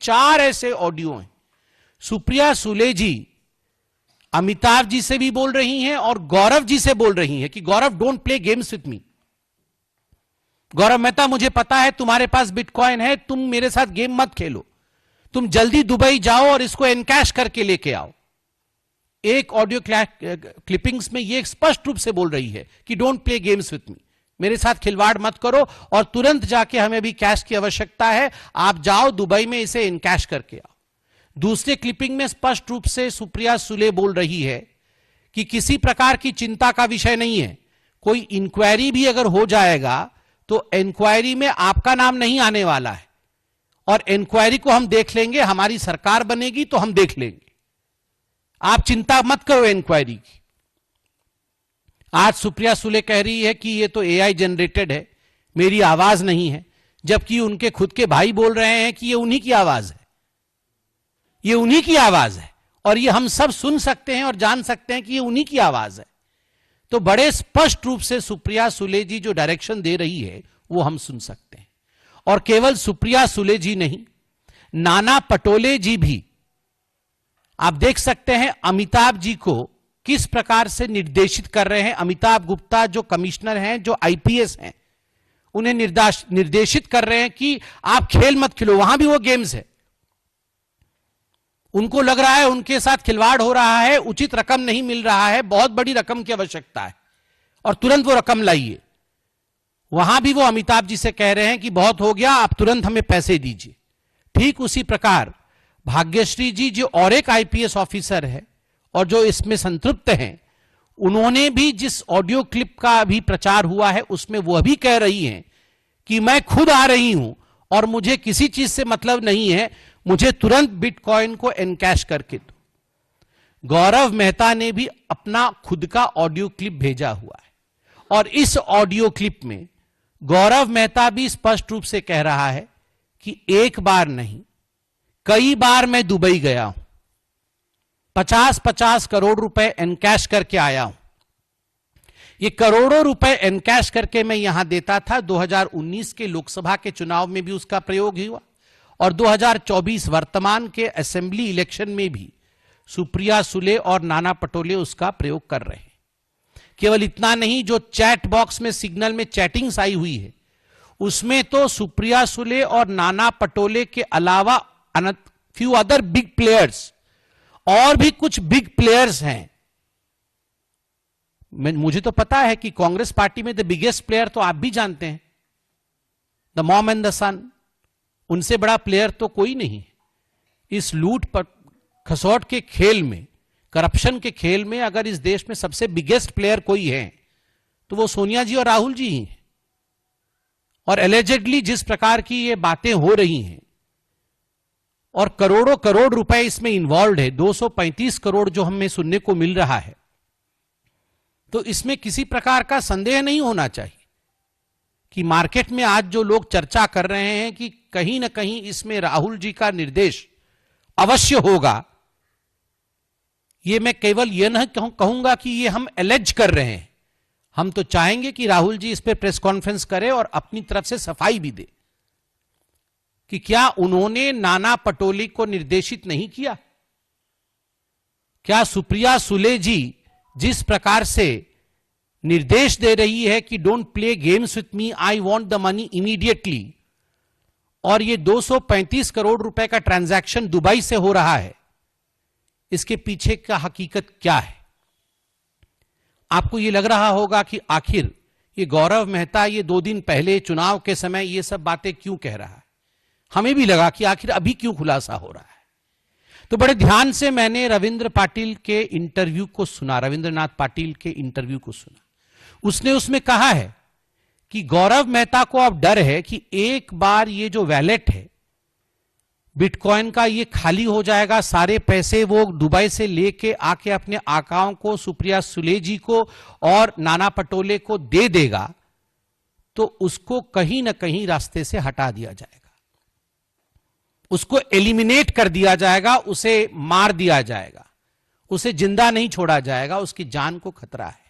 4 ऐसे ऑडियो हैं। सुप्रिया सुले जी अमिताभ जी से भी बोल रही हैं और गौरव जी से बोल रही हैं कि Gaurav don't play games with me. Gaurav Mehta, मुझे पता है तुम्हारे पास बिटकॉइन है, तुम मेरे साथ गेम मत खेलो, तुम जल्दी दुबई जाओ और इसको एनकैश करके लेके आओ। एक ऑडियो क्लिपिंग्स में ये स्पष्ट रूप से बोल रही है कि डोंट प्ले गेम्स विथ मी, मेरे साथ खिलवाड़ मत करो और तुरंत जाके हमें भी कैश की आवश्यकता है, आप जाओ दुबई में इसे इनकैश करके आओ। दूसरे क्लिपिंग में स्पष्ट रूप से सुप्रिया सुले बोल रही है कि किसी प्रकार की चिंता का विषय नहीं है, कोई इंक्वायरी भी अगर हो जाएगा तो इंक्वायरी में आपका नाम नहीं आने वाला है और इंक्वायरी को हम देख लेंगे, हमारी सरकार बनेगी तो हम देख लेंगे, आप चिंता मत करो इंक्वायरी की। आज सुप्रिया सुले कह रही है कि ये तो एआई जनरेटेड है, मेरी आवाज नहीं है, जबकि उनके खुद के भाई बोल रहे हैं कि ये उन्हीं की आवाज है, ये उन्हीं की आवाज है और ये हम सब सुन सकते हैं और जान सकते हैं कि ये उन्हीं की आवाज है। तो बड़े स्पष्ट रूप से सुप्रिया सुले जी जो डायरेक्शन दे रही है वो हम सुन सकते हैं। और केवल सुप्रिया सुले जी नहीं, नाना पटोले जी भी, आप देख सकते हैं अमिताभ जी को किस प्रकार से निर्देशित कर रहे हैं। अमिताभ गुप्ता जो कमिश्नर हैं, जो आईपीएस हैं, उन्हें निर्देशित कर रहे हैं कि आप खेल मत खेलो, वहां भी वो गेम्स है। उनको लग रहा है उनके साथ खिलवाड़ हो रहा है, उचित रकम नहीं मिल रहा है, बहुत बड़ी रकम की आवश्यकता है और तुरंत वो रकम लाइए। वहां भी वो अमिताभ जी से कह रहे हैं कि बहुत हो गया, आप तुरंत हमें पैसे दीजिए। ठीक उसी प्रकार भाग्यश्री जी जो और एक आईपीएस ऑफिसर है और जो इसमें संतृप्त हैं, उन्होंने भी जिस ऑडियो क्लिप का अभी प्रचार हुआ है उसमें वह भी कह रही हैं कि मैं खुद आ रही हूं और मुझे किसी चीज से मतलब नहीं है, मुझे तुरंत बिटकॉइन को एनकैश करके दो। गौरव मेहता ने भी अपना खुद का ऑडियो क्लिप भेजा हुआ है और इस ऑडियो क्लिप में गौरव मेहता भी स्पष्ट रूप से कह रहा है कि एक बार नहीं, कई बार मैं दुबई गया हूं, 50-50 करोड़ रुपए एनकैश करके आया हूं। ये करोड़ों रुपए एनकैश करके मैं यहां देता था। 2019 के लोकसभा के चुनाव में भी उसका प्रयोग हुआ और 2024 वर्तमान के असेंबली इलेक्शन में भी सुप्रिया सुले और नाना पटोले उसका प्रयोग कर रहे हैं। केवल इतना नहीं, जो चैट बॉक्स में सिग्नल में चैटिंग्स आई हुई है उसमें तो सुप्रिया सुले और नाना पटोले के अलावा फ्यू अदर बिग प्लेयर्स, और भी कुछ बिग प्लेयर्स हैं। मुझे तो पता है कि कांग्रेस पार्टी में द बिगेस्ट प्लेयर तो आप भी जानते हैं, द मॉम एंड द सन, उनसे बड़ा प्लेयर तो कोई नहीं। इस लूट पर खसौट के खेल में, करप्शन के खेल में अगर इस देश में सबसे बिगेस्ट प्लेयर कोई है तो वो सोनिया जी और राहुल जी ही हैं। और एलिजेडली जिस प्रकार की ये बातें हो रही हैं और करोड़ों करोड़ रुपए इसमें इन्वॉल्व है, 235 करोड़ जो हमें सुनने को मिल रहा है, तो इसमें किसी प्रकार का संदेह नहीं होना चाहिए कि मार्केट में आज जो लोग चर्चा कर रहे हैं कि कहीं ना कहीं इसमें राहुल जी का निर्देश अवश्य होगा। ये मैं केवल यह नहीं कहूंगा कि ये हम एलेज कर रहे हैं, हम तो चाहेंगे कि राहुल जी इस पर प्रेस कॉन्फ्रेंस करें और अपनी तरफ से सफाई भी दे कि क्या उन्होंने नाना पटोले को निर्देशित नहीं किया। क्या सुप्रिया सुले जी जिस प्रकार से निर्देश दे रही है कि don't play games with me, I want the money immediately, और ये 235 करोड़ रुपए का ट्रांजैक्शन दुबई से हो रहा है, इसके पीछे का हकीकत क्या है। आपको ये लग रहा होगा कि आखिर ये गौरव मेहता ये 2 दिन पहले चुनाव के समय ये सब बातें क्यों कह रहा है। हमें भी लगा कि आखिर अभी क्यों खुलासा हो रहा है। तो बड़े ध्यान से मैंने रविंद्र पाटिल के इंटरव्यू को सुना, रविंद्रनाथ पाटिल के इंटरव्यू को सुना। उसने उसमें कहा है कि गौरव मेहता को अब डर है कि एक बार ये जो वैलेट है बिटकॉइन का ये खाली हो जाएगा, सारे पैसे वो दुबई से लेके आके अपने आकाओं को, सुप्रिया सुले जी को और नाना पटोले को दे देगा, तो उसको कहीं ना कहीं रास्ते से हटा दिया जाएगा, उसको एलिमिनेट कर दिया जाएगा, उसे मार दिया जाएगा, उसे जिंदा नहीं छोड़ा जाएगा, उसकी जान को खतरा है।